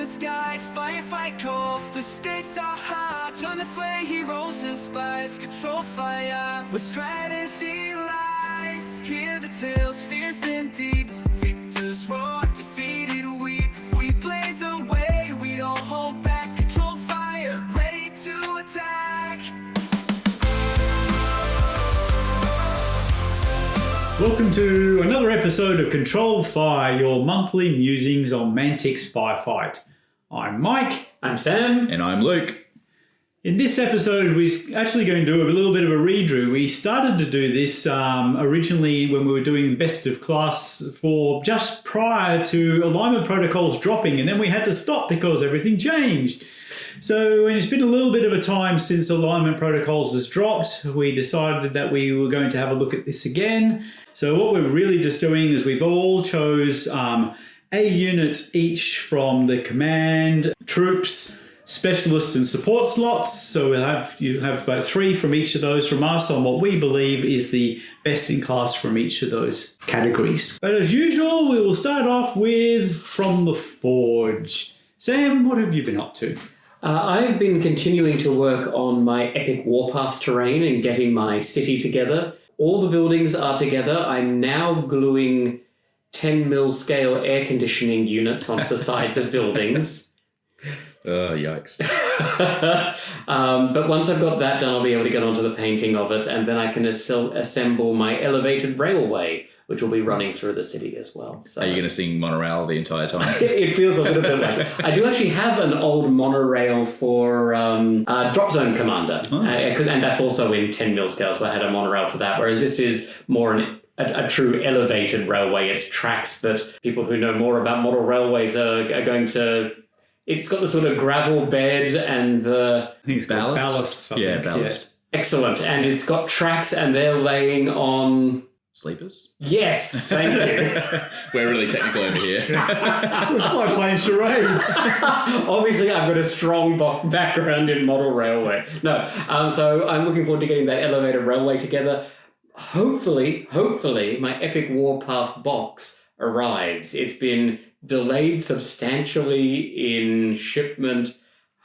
skies, firefight calls. The stakes are high, turn the flame, heroes and spies. Control fire, where strategy lies. Hear the tales, fierce and deep. Victors roar, defeated weep. We blaze a way, we don't hold back. Control fire, ready to attack. Welcome to another episode of Control Fire, your monthly musings on Mantic's Firefight. I'm Mike. I'm Sam. And I'm Luke. In this episode, we're actually going to do a little bit of a redo. We started to do this originally when we were doing best of class for just prior to alignment protocols dropping, and then we had to stop because everything changed. So it's been a little bit of a time since alignment protocols has dropped. We decided that we were going to have a look at this again. So what we're really just doing is we've all chose a unit each from the command, troops, specialists and support slots. So you have about 3 from each of those from us on what we believe is the best in class from each of those categories. But as usual, we will start off with From the Forge. Sam, what have you been up to? I've been continuing to work on my epic warpath terrain and getting my city together. All the buildings are together. I'm now gluing 10mm scale air conditioning units onto the sides of buildings. Yikes. But once I've got that done, I'll be able to get onto the painting of it, and then I can assemble my elevated railway, which will be running through the city as well. So Are you going to sing monorail the entire time? It feels a little bit like... I do actually have an old monorail for Drop Zone Commander, and that's also in 10mm scale, so I had a monorail for that, whereas this is more a true elevated railway. It's tracks, but people who know more about model railways are going to... It's got the sort of gravel bed and the... I think it's ballast. Ballast. Yeah. Excellent. And it's got tracks and they're laying on... Sleepers? Yes, thank you. We're really technical over here. It's like playing charades. Obviously, I've got a strong background in model railway. No, so I'm looking forward to getting that elevated railway together. Hopefully, my epic warpath box arrives. It's been delayed substantially in shipment.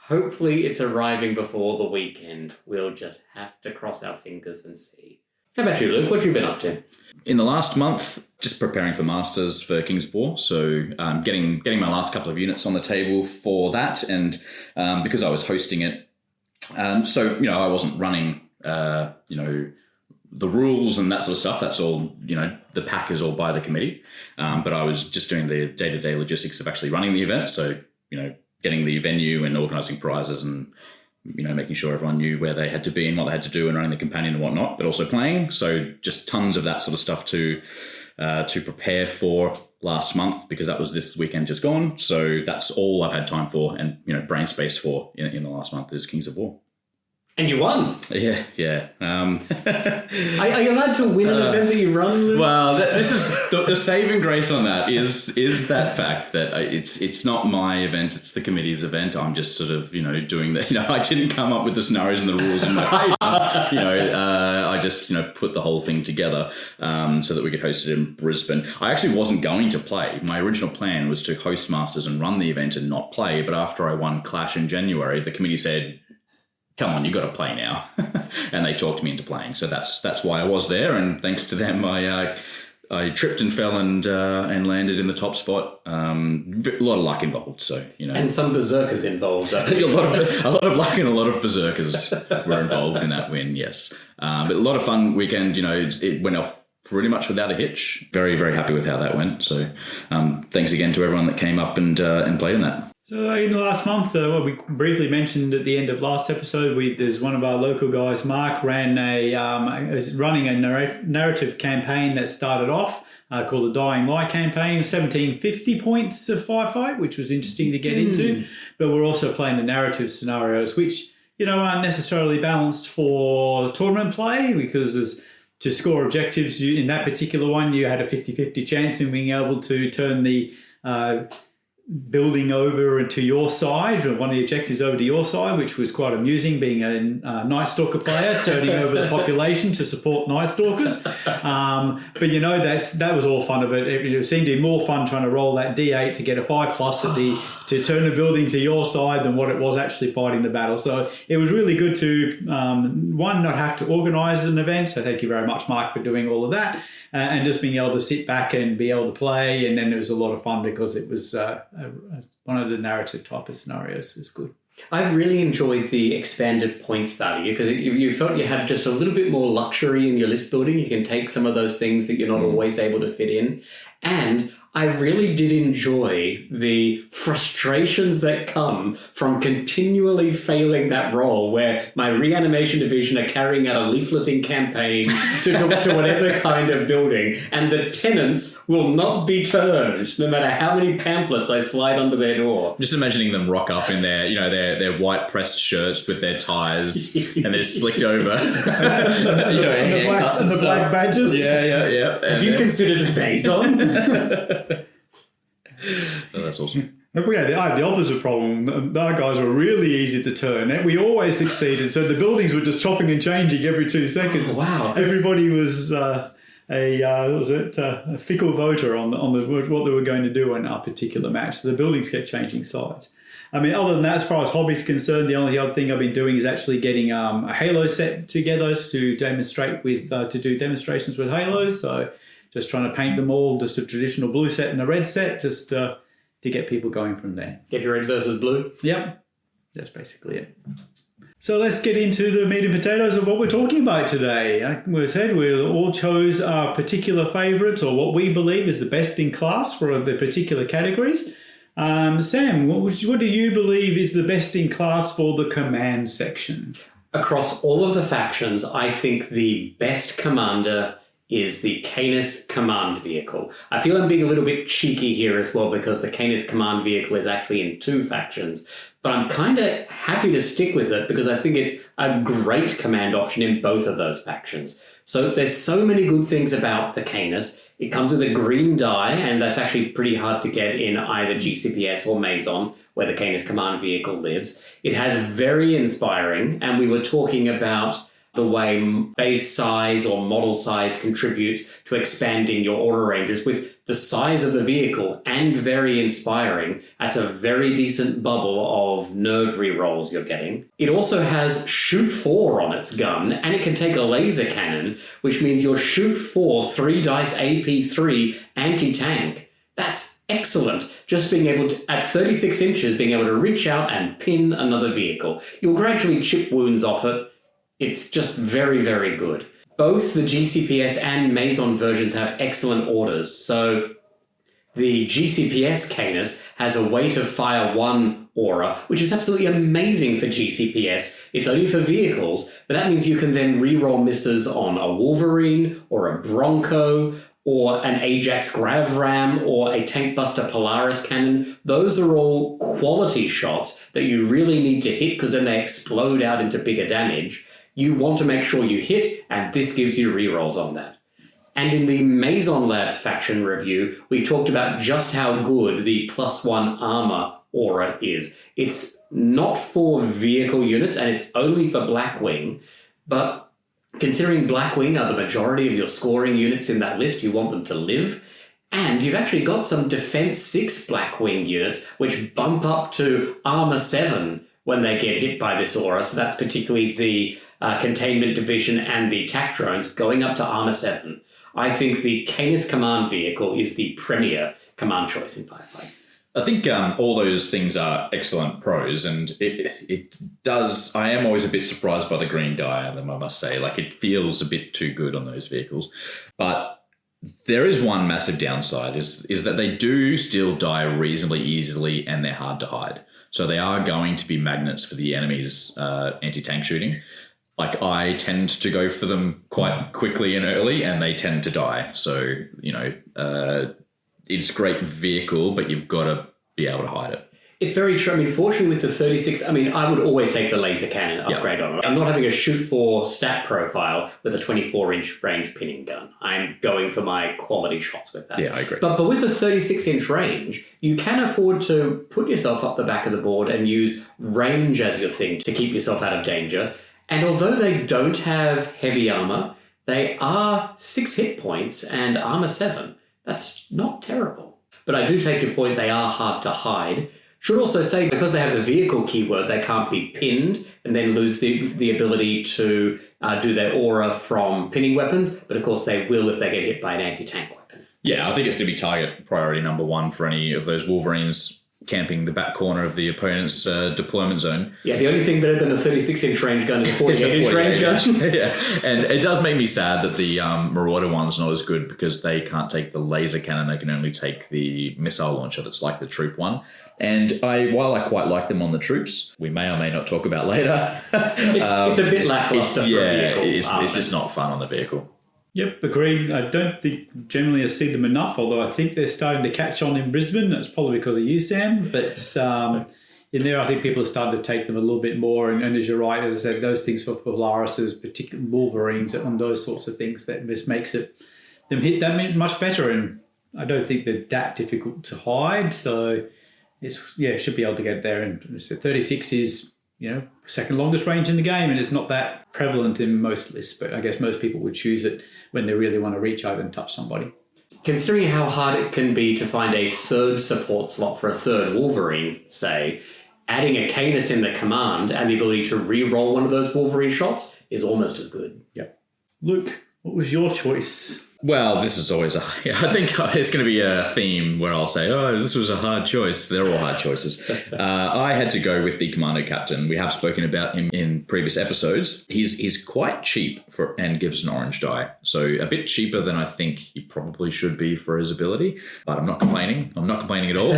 Hopefully, it's arriving before the weekend. We'll just have to cross our fingers and see. How about you, Luke? What have you been up to? In the last month, just preparing for Masters for Kings of War. So getting my last couple of units on the table for that. And because I was hosting it, I wasn't running, the rules and that sort of stuff. That's all, the pack is all by the committee. But I was just doing the day-to-day logistics of actually running the event. So, getting the venue and organising prizes and, making sure everyone knew where they had to be and what they had to do and running the companion and whatnot, but also playing. So just tons of that sort of stuff to prepare for last month, because that was this weekend just gone. So that's all I've had time for and, brain space for in the last month is Kings of War. And you won. Yeah. Are you allowed to win an event that you run? Well, this is the saving grace on that is that fact that it's not my event, it's the committee's event. I'm just sort of doing the I didn't come up with the scenarios and the rules in my paper. I just put the whole thing together so that we could host it in Brisbane. I actually wasn't going to play. My original plan was to host Masters and run the event and not play. But after I won Clash in January, the committee said, come on, you got to play now. And they talked me into playing. So that's why I was there. And thanks to them, I tripped and fell and landed in the top spot. A lot of luck involved. So, And some berserkers involved. a lot of luck and a lot of berserkers were involved in that win, yes. But a lot of fun weekend. It went off pretty much without a hitch. Very, very happy with how that went. So thanks again to everyone that came up and played in that. So in the last month, what we briefly mentioned at the end of last episode, there's one of our local guys, Mark, running a narrative campaign that started off called the Dying Light campaign, 1750 points of Firefight, which was interesting to get into. But we're also playing the narrative scenarios, which aren't necessarily balanced for tournament play, because to score objectives in that particular one, you had a 50-50 chance in being able to turn the building over to your side, one of the objectives over to your side, which was quite amusing, being a Night Stalker player, turning over the population to support Night Stalkers. But you know, that was all fun of it. It seemed to be more fun trying to roll that D8 to get a 5+ to turn the building to your side than what it was actually fighting the battle. So it was really good to not have to organise an event. So thank you very much, Mark, for doing all of that, and just being able to sit back and be able to play. And then it was a lot of fun because it was one of the narrative type of scenarios. Was good. I really enjoyed the expanded points value because you felt you had just a little bit more luxury in your list building. You can take some of those things that you're not always able to fit in. And I really did enjoy the frustrations that come from continually failing that role, where my reanimation division are carrying out a leafleting campaign to whatever kind of building, and the tenants will not be turned no matter how many pamphlets I slide under their door. Just imagining them rock up in their white pressed shirts with their ties and they're slicked over. And the black badges. Yeah. Have you considered Maison? Oh, that's awesome. We had the opposite problem. Our guys were really easy to turn, and we always succeeded. So the buildings were just chopping and changing every 2 seconds. Wow! Everybody was a fickle voter on what they were going to do in our particular match. So the buildings kept changing sides. I mean, other than that, as far as hobbies concerned, the only other thing I've been doing is actually getting a Halo set together to demonstrate with to do demonstrations with Halos. So just trying to paint them all, just a traditional blue set and a red set, just to get people going from there. Get your red versus blue? Yep. That's basically it. So let's get into the meat and potatoes of what we're talking about today. Like we said, we all chose our particular favourites, or what we believe is the best in class for the particular categories. Sam, what do you believe is the best in class for the command section? Across all of the factions, I think the best commander is the Canis command vehicle. I feel I'm being a little bit cheeky here as well because the Canis command vehicle is actually in 2 factions, but I'm kind of happy to stick with it because I think it's a great command option in both of those factions. So there's so many good things about the Canis. It comes with a green die, and that's actually pretty hard to get in either GCPS or Maison, where the Canis command vehicle lives. It has very inspiring, and we were talking about the way base size or model size contributes to expanding your order ranges. With the size of the vehicle and very inspiring, that's a very decent bubble of nerve rerolls you're getting. It also has shoot 4 on its gun, and it can take a laser cannon, which means your shoot 4 3 dice AP3 anti-tank. That's excellent. Just being able to, at 36 inches, being able to reach out and pin another vehicle. You'll gradually chip wounds off it. It's just very, very good. Both the GCPS and Maison versions have excellent orders. So the GCPS Canis has a weight of fire 1 aura, which is absolutely amazing for GCPS. It's only for vehicles, but that means you can then reroll misses on a Wolverine or a Bronco or an Ajax Grav Ram or a Tank Buster Polaris cannon. Those are all quality shots that you really need to hit because then they explode out into bigger damage. You want to make sure you hit, and this gives you rerolls on that. And in the Maison Labs faction review, we talked about just how good the +1 armor aura is. It's not for vehicle units, and it's only for Blackwing, but considering Blackwing are the majority of your scoring units in that list, you want them to live. And you've actually got some Defense 6 Blackwing units, which bump up to Armor 7 when they get hit by this aura. So that's particularly the Containment Division and the TAC drones going up to Armor 7. I think the Canis command vehicle is the premier command choice in Firefight. I think all those things are excellent pros, and it does. I am always a bit surprised by the green die on them, I must say. Like, it feels a bit too good on those vehicles. But there is one massive downside, is that they do still die reasonably easily, and they're hard to hide. So they are going to be magnets for the enemy's anti-tank shooting. Like, I tend to go for them quite quickly and early, and they tend to die. So, it's a great vehicle, but you've got to be able to hide it. It's very true. I mean, fortunately with the 36, I mean, I would always take the laser cannon upgrade on it. I'm not having a shoot for stat profile with a 24-inch range pinning gun. I'm going for my quality shots with that. Yeah, I agree. But with a 36-inch range, you can afford to put yourself up the back of the board and use range as your thing to keep yourself out of danger. And although they don't have heavy armor, they are 6 hit points and armor 7. That's not terrible. But I do take your point, they are hard to hide. Should also say, because they have the vehicle keyword, they can't be pinned and then lose the ability to do their aura from pinning weapons. But of course, they will if they get hit by an anti-tank weapon. Yeah, I think it's going to be target priority number 1 for any of those Wolverines camping the back corner of the opponent's deployment zone. Yeah, the only thing better than a 36-inch range gun is a 48-inch range gun. Yeah, and it does make me sad that the Marauder one's not as good because they can't take the laser cannon. They can only take the missile launcher that's like the troop one. And while I quite like them on the troops, we may or may not talk about later. It's a bit lackluster for a vehicle. It's just not fun on the vehicle. Yep, agree. I don't think generally I see them enough, although I think they're starting to catch on in Brisbane. That's probably because of you, Sam. But in there, I think people are starting to take them a little bit more. And as you're right, as I said, those things for Polaris's, particularly Wolverines, and those sorts of things, that just makes them hit that much better. And I don't think they're that difficult to hide. So should be able to get there. And 36 is, second longest range in the game, and it's not that prevalent in most lists, but I guess most people would choose it when they really want to reach out and touch somebody. Considering how hard it can be to find a third support slot for a third Wolverine, say, adding a Canis in the command and the ability to re-roll one of those Wolverine shots is almost as good. Yep. Luke, what was your choice? Well, this is always I think it's going to be a theme where I'll say, this was a hard choice. They're all hard choices. I had to go with the Commando Captain. We have spoken about him in previous episodes. He's quite cheap and gives an orange die. So a bit cheaper than I think he probably should be for his ability. But I'm not complaining. I'm not complaining at all.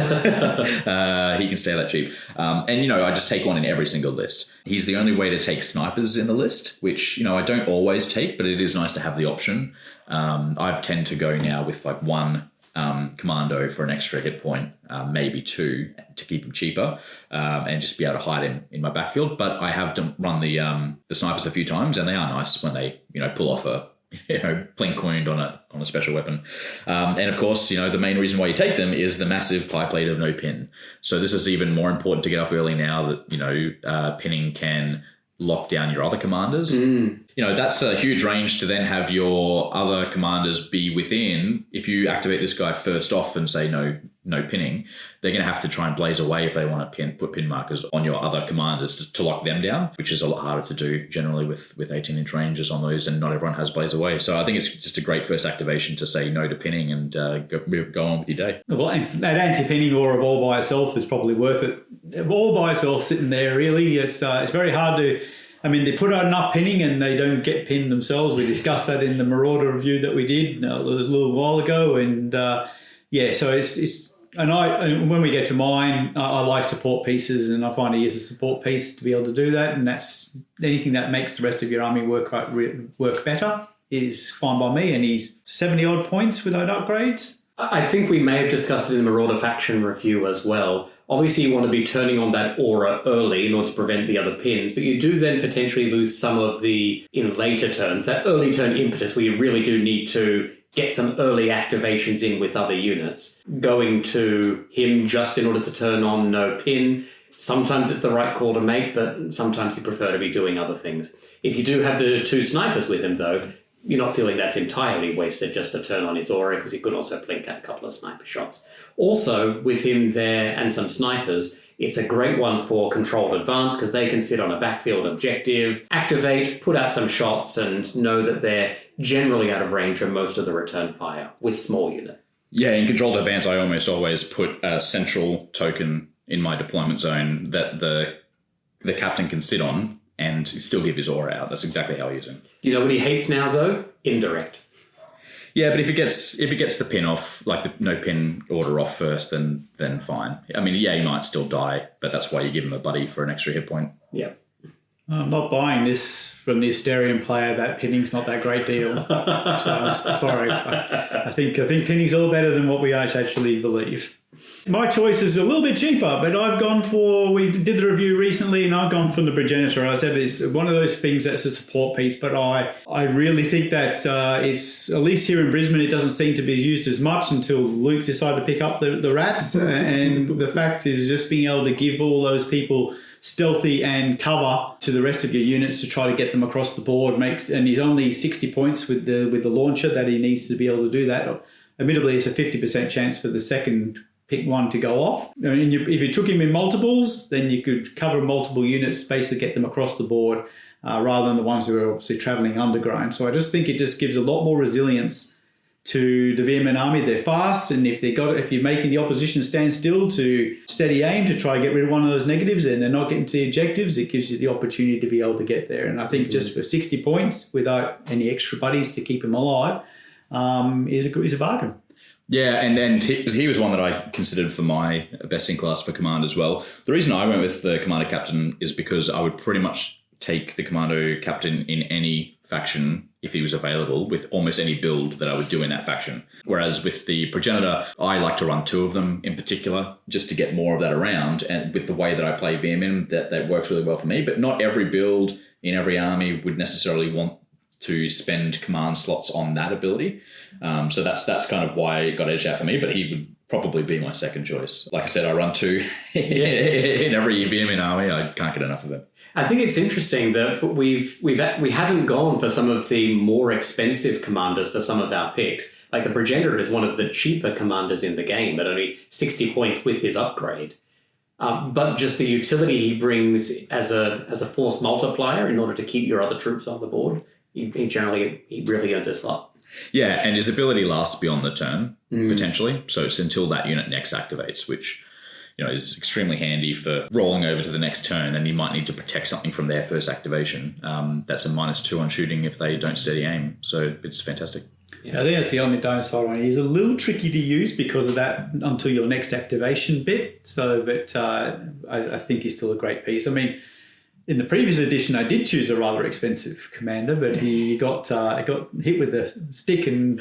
He can stay that cheap. And I just take one in every single list. He's the only way to take snipers in the list, which, I don't always take, but it is nice to have the option. I tend to go now with like one commando for an extra hit point, maybe 2 to keep him cheaper, and just be able to hide him in my backfield. But I have run the snipers a few times, and they are nice when they pull off a plink wound on a special weapon. And of course, the main reason why you take them is the massive pie plate of no pin. So this is even more important to get off early now that pinning can lock down your other commanders. That's a huge range to then have your other commanders be within. If you activate this guy first off and say no pinning, they're going to have to try and blaze away if they want to put pin markers on your other commanders to lock them down, which is a lot harder to do generally with 18-inch ranges on those, and not everyone has blaze away. So I think it's just a great first activation to say no to pinning and go on with your day. Well, that anti-pinning aura all by itself is probably worth it. All by itself sitting there, really. It's very hard to... I mean, they put out enough pinning and they don't get pinned themselves. We discussed that in the Marauder review that we did a little while ago. And so it's and when we get to mine, I like support pieces, and I find he is a support piece to be able to do that. And that's anything that makes the rest of your army work better is fine by me. And he's 70 odd points without upgrades. I think we may have discussed it in the Marauder faction review as well. Obviously, you want to be turning on that aura early in order to prevent the other pins, but you do then potentially lose some of the, in later turns, that early turn impetus where you really do need to get some early activations in with other units. Going to him just in order to turn on no pin, sometimes it's the right call to make, but sometimes you prefer to be doing other things. If you do have the 2 snipers with him, though, you're not feeling that's entirely wasted just to turn on his aura, because he could also blink out a couple of sniper shots. Also, with him there and some snipers, it's a great one for controlled advance because they can sit on a backfield objective, activate, put out some shots, and know that they're generally out of range for most of the return fire with small unit. Yeah, in controlled advance, I almost always put a central token in my deployment zone that the captain can sit on and still give his aura out. That's exactly how I use him. You know what he hates now, though? Indirect. Yeah, but if it gets the pin off, like the no pin order off first, then fine. I mean, yeah, he might still die, but that's why you give him a buddy for an extra hit point. Yeah. I'm not buying this from the Asterian player. That pinning's not that great deal. So I'm sorry. I think pinning's all better than what we actually believe. My choice is a little bit cheaper, but I've gone for, we did the review recently and I've gone for the Progenitor. I said it's one of those things that's a support piece, but I really think that it's, at least here in Brisbane, it doesn't seem to be used as much until Luke decided to pick up the rats. And the fact is just being able to give all those people stealthy and cover to the rest of your units to try to get them across the board and he's only 60 points with the launcher that he needs to be able to do that. Admittedly, it's a 50% chance for the second pick one to go off. I mean, if you took him in multiples, then you could cover multiple units, basically get them across the board, rather than the ones who are obviously travelling underground. So I just think it just gives a lot more resilience to the Vietnam army. They're fast, and if you're making the opposition stand still to steady aim to try and get rid of one of those negatives and they're not getting to the objectives, it gives you the opportunity to be able to get there. And I think just for 60 points without any extra buddies to keep him alive is a bargain. Yeah, and he was one that I considered for my best in class for command as well. The reason I went with the commander captain is because I would pretty much take the commando captain in any faction if he was available with almost any build that I would do in that faction. Whereas with the Progenitor, I like to run two of them in particular just to get more of that around. And with the way that I play VMM, that works really well for me. But not every build in every army would necessarily want to spend command slots on that ability. So that's kind of why it got edged out for me, but he would probably be my second choice. Like I said, I run two in every VMN army. I can't get enough of it. I think it's interesting that we haven't gone for some of the more expensive commanders for some of our picks. Like the Progenitor is one of the cheaper commanders in the game, at only 60 points with his upgrade. But just the utility he brings as a force multiplier in order to keep your other troops on the board, he really earns a slot. Yeah, and his ability lasts beyond the turn, potentially. So it's until that unit next activates, which is extremely handy for rolling over to the next turn, and you might need to protect something from their first activation. That's a -2 on shooting if they don't steady aim. So it's fantastic. Yeah, I think that's the only downside on it. He's a little tricky to use because of that until your next activation bit. So, but I think he's still a great piece. I mean, in the previous edition, I did choose a rather expensive commander, but he got hit with the stick and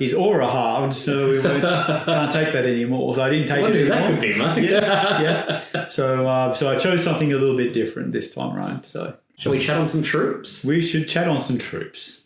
his aura halved, so we can't take that anymore. So I didn't take it anymore. That could be, mate. Yes, yeah. So I chose something a little bit different this time around. So shall we chat on some troops? We should chat on some troops.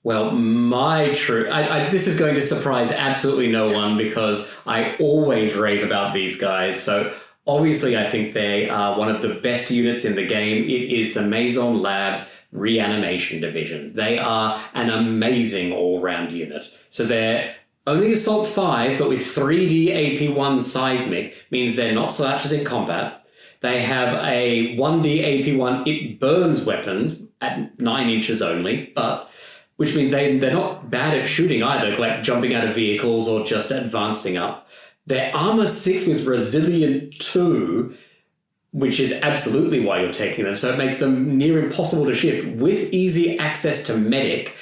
Well, my troop... this is going to surprise absolutely no one because I always rave about these guys. So obviously, I think they are one of the best units in the game. It is the Maison Labs Reanimation Division. They are an amazing all-round unit. So they're only Assault 5, but with 3D AP1 Seismic, means they're not slouches in combat. They have a 1D AP1 It Burns weapon at 9 inches only, which means they're not bad at shooting either, like jumping out of vehicles or just advancing up. They're Armor 6 with Resilient 2, which is absolutely why you're taking them. So it makes them near impossible to shift with easy access to Medic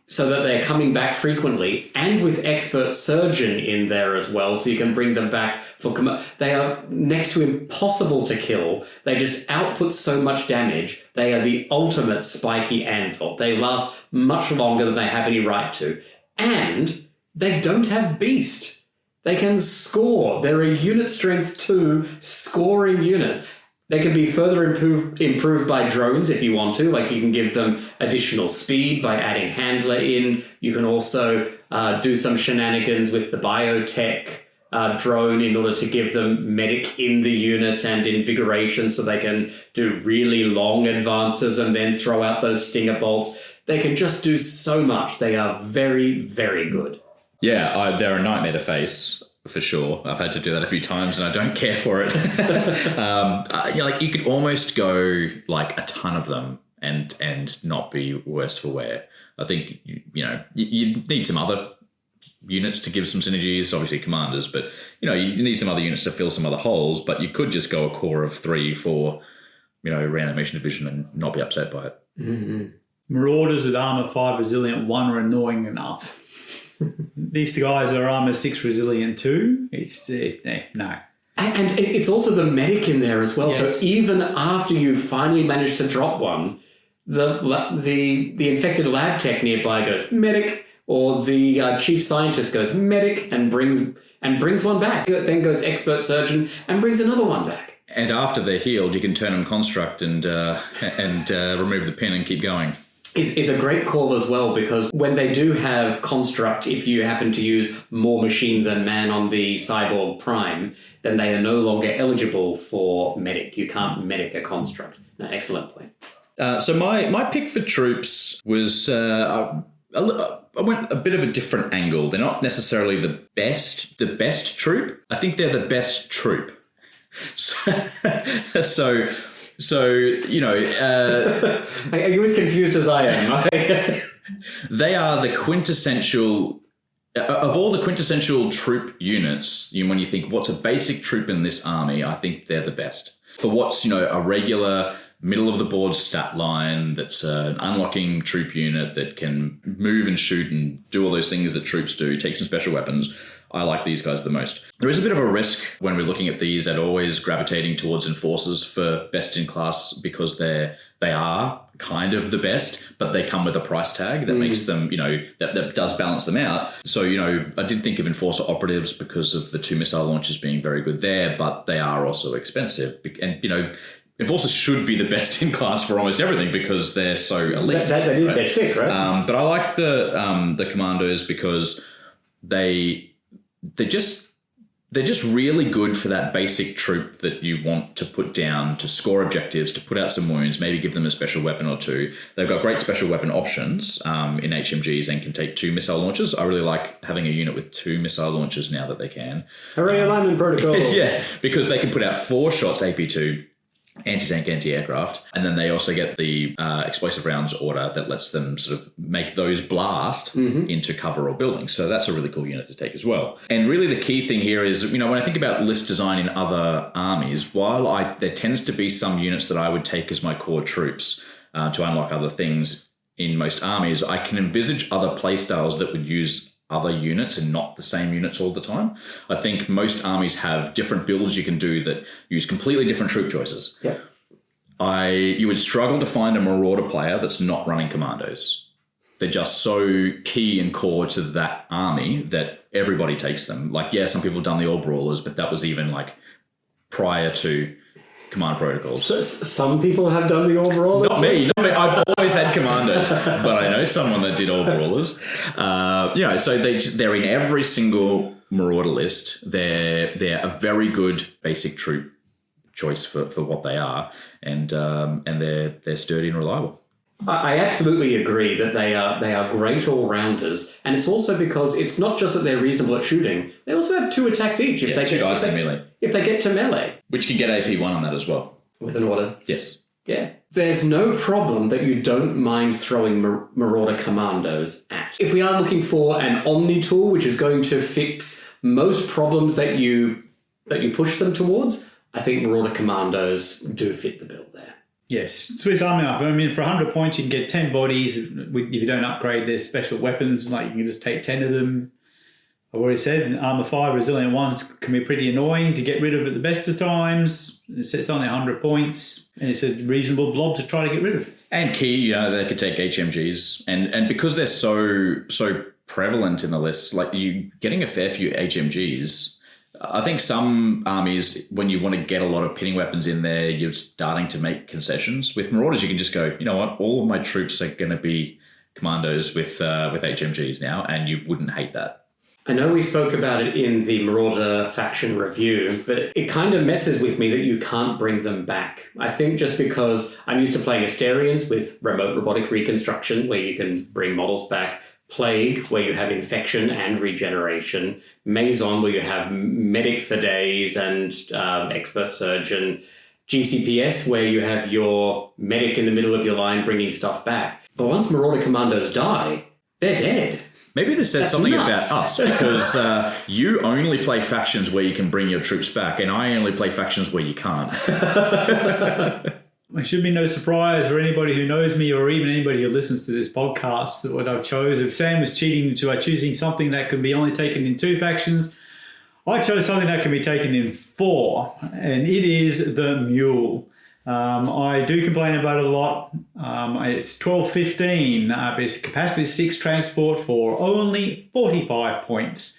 so that they're coming back frequently, and with Expert Surgeon in there as well, so you can bring them back for... They are next to impossible to kill. They just output so much damage. They are the ultimate spiky anvil. They last much longer than they have any right to. And they don't have Beast. They can score. They're a unit strength 2 scoring unit. They can be further improved by drones if you want to. Like you can give them additional speed by adding Handler in. You can also do some shenanigans with the biotech drone in order to give them medic in the unit and invigoration so they can do really long advances and then throw out those stinger bolts. They can just do so much. They are very, very good. Yeah, they're a nightmare to face, for sure. I've had to do that a few times and I don't care for it. You could almost go like a ton of them and not be worse for wear. I think, you need some other units to give some synergies, obviously commanders, but, you need some other units to fill some other holes, but you could just go a core of 3 for, Reanimation Division and not be upset by it. Mm-hmm. Marauders with Armor 5 Resilient 1 are annoying enough. These guys are Armor 6 Resilient 2. No. And it's also the medic in there as well. Yes. So even after you finally manage to drop one, the infected lab tech nearby goes medic, or the chief scientist goes medic and and brings one back. Then goes expert surgeon and brings another one back. And after they're healed, you can turn them construct and remove the pin and keep going. Is a great call as well, because when they do have construct, if you happen to use more machine than man on the Cyborg Prime, then they are no longer eligible for medic. You can't medic a construct. No, excellent point. So my pick for troops was I went a bit of a different angle. They're not necessarily the best troop. I think they're the best troop. So you know, Are you as confused as I am? they are the quintessential of all the quintessential troop units. When you think what's a basic troop in this army, I think they're the best for what's a regular middle of the board stat line that's an unlocking troop unit that can move and shoot and do all those things that troops do, take some special weapons. I like these guys the most. There is a bit of a risk when we're looking at these at always gravitating towards enforcers for best in class, because they are kind of the best, but they come with a price tag that makes them, that does balance them out. So, I did think of enforcer operatives because of the 2 missile launchers being very good there, but they are also expensive. And, enforcers should be the best in class for almost everything because they're so elite. That is their shtick, right? But I like the commandos because they're just really good for that basic troop that you want to put down to score objectives, to put out some wounds, maybe give them a special weapon or two. They've got great special weapon options in HMGs and can take 2 missile launchers. I really like having a unit with 2 missile launchers now that they can. Hooray, alignment protocol. Yeah, because they can put out 4 shots AP2, anti-tank, anti-aircraft, and then they also get the explosive rounds order that lets them sort of make those blast into cover or buildings. So that's a really cool unit to take as well. And really the key thing here is, when I think about list design in other armies, while there tends to be some units that I would take as my core troops to unlock other things in most armies, I can envisage other playstyles that would use other units and not the same units all the time. I think most armies have different builds you can do that use completely different troop choices. Yeah. You would struggle to find a Marauder player that's not running commandos. They're just so key and core to that army that everybody takes them. Like, yeah, some people have done the All Brawlers, but that was even like prior to command protocols. Some people have done the All Brawlers. Not me. I've always had commandos, but I know someone that did All Brawlers. So they're in every single Marauder list. They're a very good basic troop choice for what they are, and they're sturdy and reliable. I absolutely agree that they are great all-rounders, and it's also because it's not just that they're reasonable at shooting, they also have 2 attacks each if they get to melee. Which can get AP1 on that as well. With an order. Yes. Yeah. There's no problem that you don't mind throwing Marauder commandos at. If we are looking for an Omni tool, which is going to fix most problems that you push them towards, I think Marauder commandos do fit the bill there. Yes, Swiss Army knife. I mean, for 100 points, you can get 10 bodies. If you don't upgrade their special weapons, like you can just take 10 of them. I've already said, Armour 5 Resilient 1s can be pretty annoying to get rid of at the best of times. It's only 100 points, and it's a reasonable blob to try to get rid of. And key, they could take HMGs. And because they're so prevalent in the list, like you getting a fair few HMGs, I think some armies, when you want to get a lot of pinning weapons in there, you're starting to make concessions. With Marauders, you can just go, you know what, all of my troops are going to be commandos with HMGs now, and you wouldn't hate that. I know we spoke about it in the Marauder faction review, but it kind of messes with me that you can't bring them back. I think just because I'm used to playing Asterians with remote robotic reconstruction, where you can bring models back, Plague, where you have infection and regeneration, Maison, where you have medic for days and expert surgeon, GCPS, where you have your medic in the middle of your line bringing stuff back. But once Marauder commandos die, they're dead. Maybe this says something about us, because you only play factions where you can bring your troops back, and I only play factions where you can't. It should be no surprise for anybody who knows me, or even anybody who listens to this podcast, that what I've chose. If Sam was cheating to choosing something that could be only taken in 2 factions, I chose something that can be taken in 4, and it is the Mule. I do complain about it a lot. It's 12-15, but it's capacity 6 transport for only 45 points.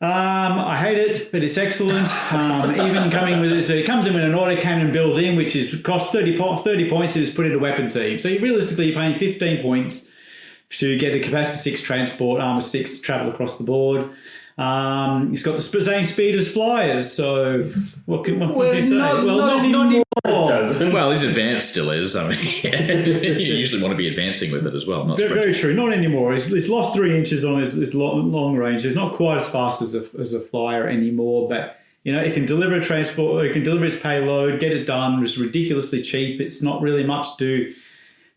I hate it, but it's excellent. Even coming with it, so it comes in with an autocannon built-in, which costs 30 points and is put in a weapon team. So realistically, you're paying 15 points to get a capacity 6 transport, armor 6 to travel across the board. It's got the same speed as flyers, so what can you say? Not anymore. Well, his advanced still is. I mean, you usually want to be advancing with it as well. Not very true. Not anymore. It's lost 3 inches on its long range. It's not quite as fast as a flyer anymore, but it can deliver a transport. It can deliver its payload, get it done. It's ridiculously cheap. It's not really much to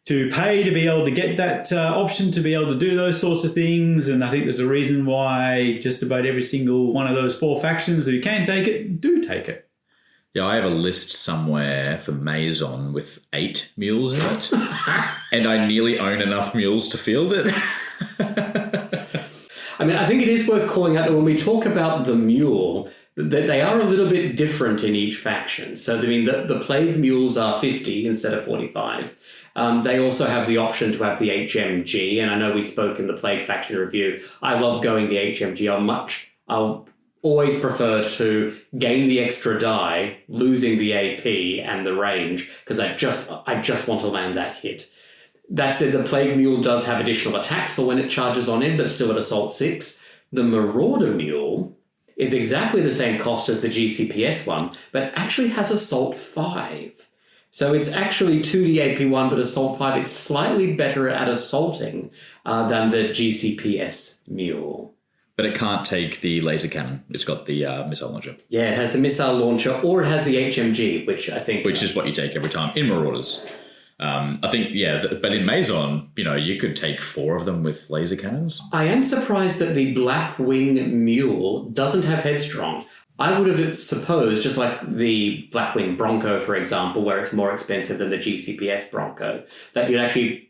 pay to be able to get that option to be able to do those sorts of things. And I think there's a reason why just about every single one of those 4 factions who can take it, do take it. Yeah, I have a list somewhere for Maison with 8 mules in it. And I nearly own enough mules to field it. I mean, I think it is worth calling out that when we talk about the mule, that they are a little bit different in each faction. So, I mean, the Plague mules are 50 instead of 45. They also have the option to have the HMG, and I know we spoke in the Plague faction review. I love going the HMG. I'll always prefer to gain the extra die, losing the AP and the range, because I just want to land that hit. That said, the Plague Mule does have additional attacks for when it charges on in, but still at Assault 6. The Marauder Mule is exactly the same cost as the GCPS one, but actually has Assault 5. So it's actually 2D AP1, but Assault 5. It's slightly better at assaulting than the GCPS Mule. But it can't take the laser cannon. It's got the missile launcher. Yeah, it has the missile launcher, or it has the HMG, which I think... Which is what you take every time in Marauders. I think, but in Maison, you could take 4 of them with laser cannons. I am surprised that the Blackwing Mule doesn't have Headstrong. I would have supposed, just like the Blackwing Bronco, for example, where it's more expensive than the GCPS Bronco, that you'd actually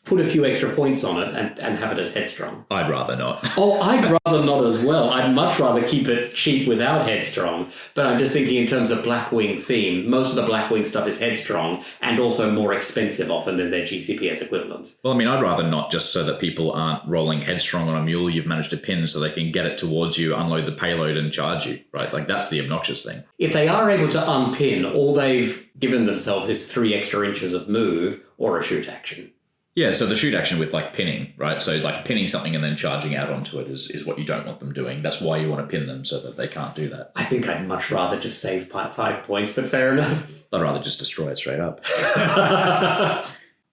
put a few extra points on it and have it as Headstrong. I'd rather not. Oh, I'd rather not as well. I'd much rather keep it cheap without Headstrong. But I'm just thinking in terms of Blackwing theme, most of the Blackwing stuff is Headstrong and also more expensive often than their GCPS equivalents. Well, I mean, I'd rather not, just so that people aren't rolling Headstrong on a mule you've managed to pin so they can get it towards you, unload the payload and charge you, right? Like, that's the obnoxious thing. If they are able to unpin, all they've given themselves is 3 extra inches of move or a shoot action. Yeah, so the shoot action with pinning, right? So pinning something and then charging out onto it is what you don't want them doing. That's why you want to pin them, so that they can't do that. I think I'd much rather just save 5 points, but fair enough. I'd rather just destroy it straight up.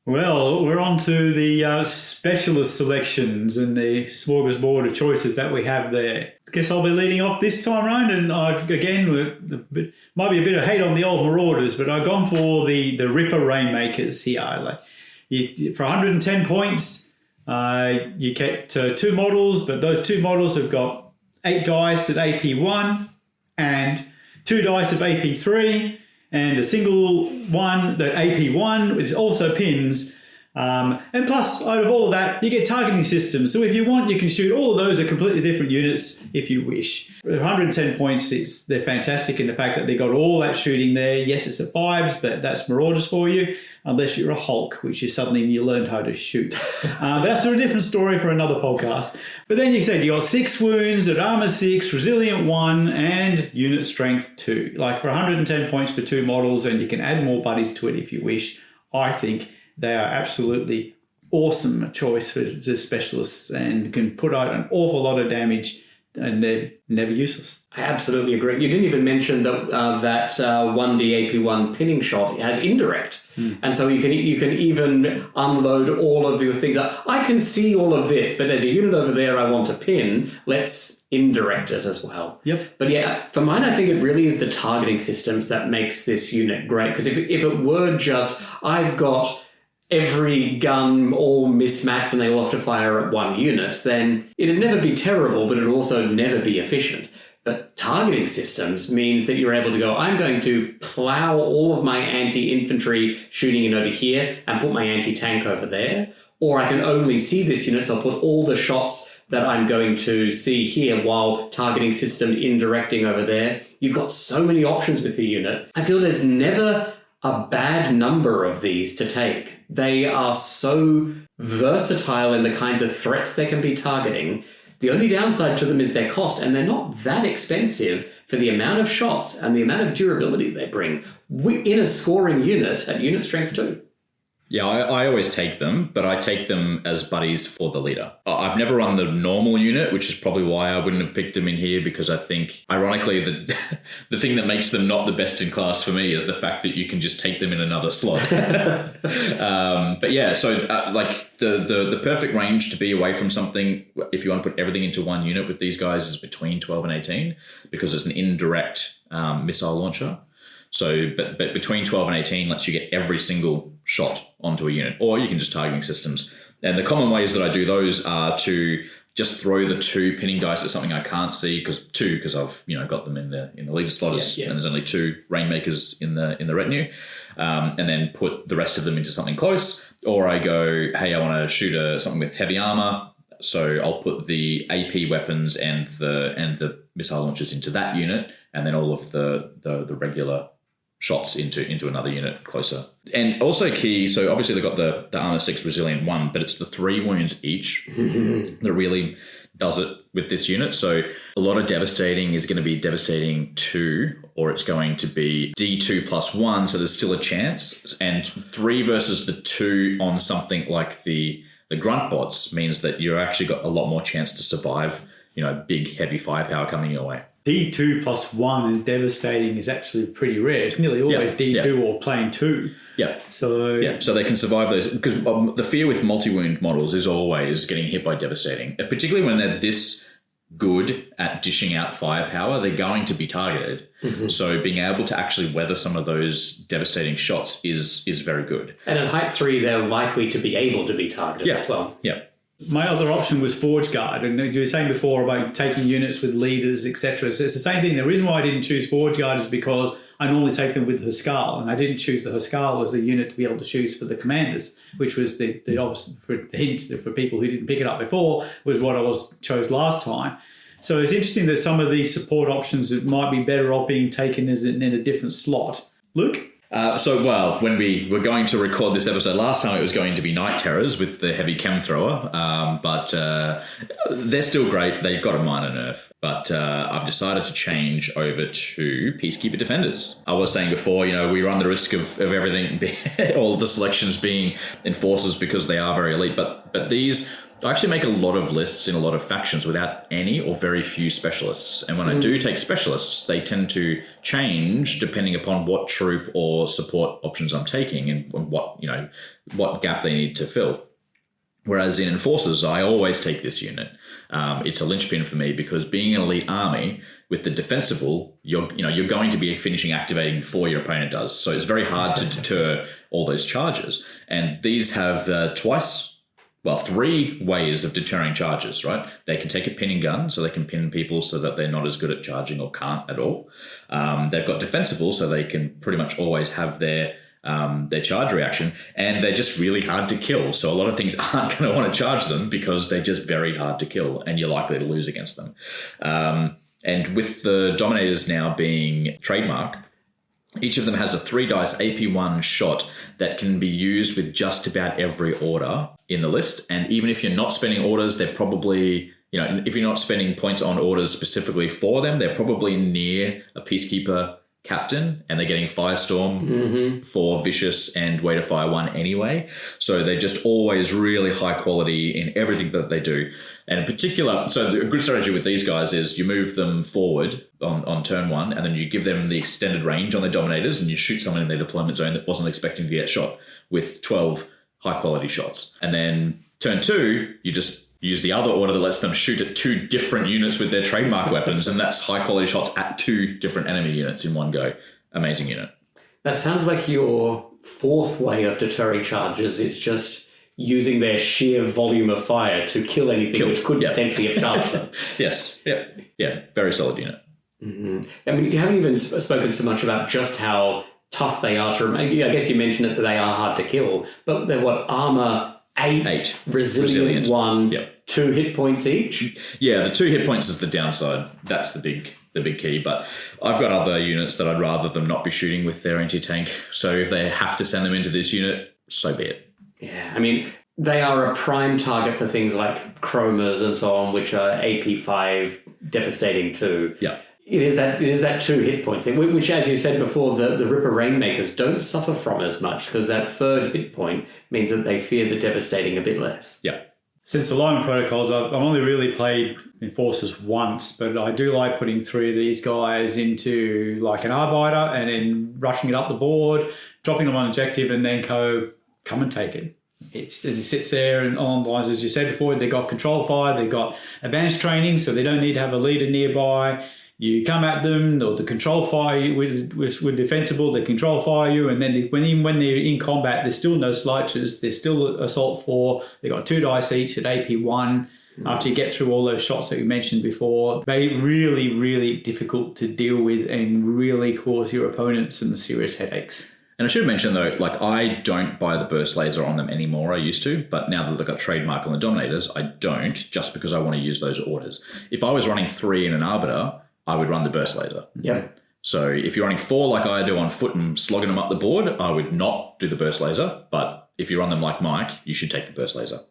Well, we're on to the specialist selections and the smorgasbord of choices that we have there. I guess I'll be leading off this time round, and might be a bit of hate on the old Marauders, but I've gone for the Ripper Rainmakers here. For 110 points, you get 2 models, but those 2 models have got 8 dice at AP1 and 2 dice of AP3 and a single one that AP1, which also pins. And plus, out of all of that, you get targeting systems. So if you want, you can shoot all of those at completely different units if you wish. 110 points, they're fantastic in the fact that they got all that shooting there. Yes, it's at 5s, but that's Marauders for you, unless you're a Hulk, which is something you learned how to shoot. But that's a different story for another podcast. But then you said you got 6 wounds at armor 6, resilient 1, and unit strength 2. For 110 points for 2 models, and you can add more buddies to it if you wish. I think they are absolutely awesome choice for the specialists and can put out an awful lot of damage, and they're never useless. I absolutely agree. You didn't even mention that 1D AP1 pinning shot has indirect. And so you can even unload all of your things. I can see all of this, but there's a unit over there I want to pin. Let's indirect it as well. Yep. But yeah, for mine, I think it really is the targeting systems that makes this unit great. Because if it were just, I've got every gun all mismatched and they all have to fire at one unit, then it'd never be terrible, but it'd also never be efficient. But targeting systems means that you're able to go, I'm going to plow all of my anti-infantry shooting in over here and put my anti-tank over there. Or I can only see this unit, so I'll put all the shots that I'm going to see here while targeting system indirecting over there. You've got so many options with the unit. I feel there's never a bad number of these to take. They are so versatile in the kinds of threats they can be targeting The only downside to them is their cost, and they're not that expensive for the amount of shots and the amount of durability they bring in a scoring unit at unit strength 2. Yeah, I always take them, but I take them as buddies for the leader. I've never run the normal unit, which is probably why I wouldn't have picked them in here, because I think, ironically, the thing that makes them not the best in class for me is the fact that you can just take them in another slot. But yeah, so like the perfect range to be away from something, if you want to put everything into one unit with these guys, is between 12 and 18, because it's an indirect missile launcher. So, but between 12 and 18 lets you get every single shot onto a unit, or you can just targeting systems. And the common ways that I do those are to just throw the 2 pinning dice at something I can't see, because I've got them in the leader slot, and there's only 2 rainmakers in the retinue, and then put the rest of them into something close. Or I go, hey, I want to shoot something with heavy armor, so I'll put the AP weapons and the missile launchers into that unit, and then all of the regular shots into another unit closer. And also key, so obviously they've got the armor 6 resilient 1, but it's the 3 wounds each that really does it with this unit. So a lot of devastating is going to be devastating 2, or it's going to be D2 plus 1, so there's still a chance. And 3 versus the 2 on something like the grunt bots means that you've actually got a lot more chance to survive, big heavy firepower coming your way. D2 plus 1 and devastating is actually pretty rare. It's nearly always D2 or plane 2. Yeah. So they can survive those, because the fear with multi-wound models is always getting hit by devastating, particularly when they're this good at dishing out firepower, they're going to be targeted. Mm-hmm. So being able to actually weather some of those devastating shots is very good. And at height 3, they're likely to be able to be targeted as well. Yeah. My other option was Forge Guard, and you were saying before about taking units with leaders, etc. So it's the same thing. The reason why I didn't choose Forge Guard is because I normally take them with Huskal, and I didn't choose the Huskal as a unit to be able to choose for the commanders, which was the obvious for the hints for people who didn't pick it up before, was what I chose last time. So it's interesting that some of these support options that might be better off being taken as in a different slot. Luke? When we were going to record this episode last time, it was going to be Night Terrors with the heavy chem thrower, but they're still great. They've got a minor nerf, but I've decided to change over to Peacekeeper Defenders. I was saying before, we run the risk of everything, all of the selections being enforcers because they are very elite, but these... I actually make a lot of lists in a lot of factions without any or very few specialists. And when I do take specialists, they tend to change depending upon what troop or support options I'm taking and what gap they need to fill. Whereas in enforcers, I always take this unit. It's a linchpin for me because being an elite army with the defensible, you're going to be finishing activating before your opponent does. So it's very hard to deter all those charges. And these have 3 ways of deterring charges, right? They can take a pinning gun, so they can pin people so that they're not as good at charging or can't at all. They've got defensible, so they can pretty much always have their charge reaction, and they're just really hard to kill. So a lot of things aren't going to want to charge them because they're just very hard to kill, and you're likely to lose against them. And with the Dominators now being trademark, each of them has a 3 dice AP1 shot that can be used with just about every order in the list. And even if you're not spending orders, they're probably, if you're not spending points on orders specifically for them, they're probably near a Peacekeeper captain, and they're getting Firestorm for Vicious and Way to Fire 1 anyway. So they're just always really high quality in everything that they do. And in particular, so the good strategy with these guys is you move them forward on turn 1, and then you give them the extended range on their Dominators, and you shoot someone in their deployment zone that wasn't expecting to get shot with 12 high quality shots. And then turn 2, you just use the other order that lets them shoot at 2 different units with their trademark weapons, and that's high quality shots at 2 different enemy units in one go. Amazing unit. That sounds like your 4th way of deterring charges is just using their sheer volume of fire to kill anything which could potentially have charged them. Yes. Yeah. Very solid unit. Mm-hmm. I mean, you haven't even spoken so much about just how tough they are to remain. I guess you mentioned that they are hard to kill, but they're armor 8, resilient 1, 2 hit points each. Yeah, the 2 hit points is the downside. That's the big key. But I've got other units that I'd rather them not be shooting with their anti-tank. So if they have to send them into this unit, so be it. Yeah, I mean, they are a prime target for things like chromas and so on, which are AP5 devastating too. Yeah. It is that 2 hit point thing, which, as you said before, the Ripper Rainmakers don't suffer from as much because that 3rd hit point means that they fear the devastating a bit less. Yeah. Since the alignment protocols, I've only really played Enforcers once, but I do like putting 3 of these guys into like an Arbiter and then rushing it up the board, dropping them on objective, and then come and take it. It sits there and on the lines, as you said before, they've got control fire, they've got advanced training, so they don't need to have a leader nearby. You come at them, or the control fire with defensible, they control fire you, and then when they're in combat, there's still no slices, there's still assault 4, they've got 2 dice each at AP 1. After you get through all those shots that we mentioned before, they're really, really difficult to deal with and really cause your opponent some serious headaches. And I should mention though, like I don't buy the burst laser on them anymore. I used to, but now that they've got trademark on the Dominators, I don't, just because I want to use those orders. If I was running 3 in an Arbiter, I would run the burst laser. Yep. So if you're running 4 like I do on foot and slogging them up the board, I would not do the burst laser. But if you run them like Mike, you should take the burst laser.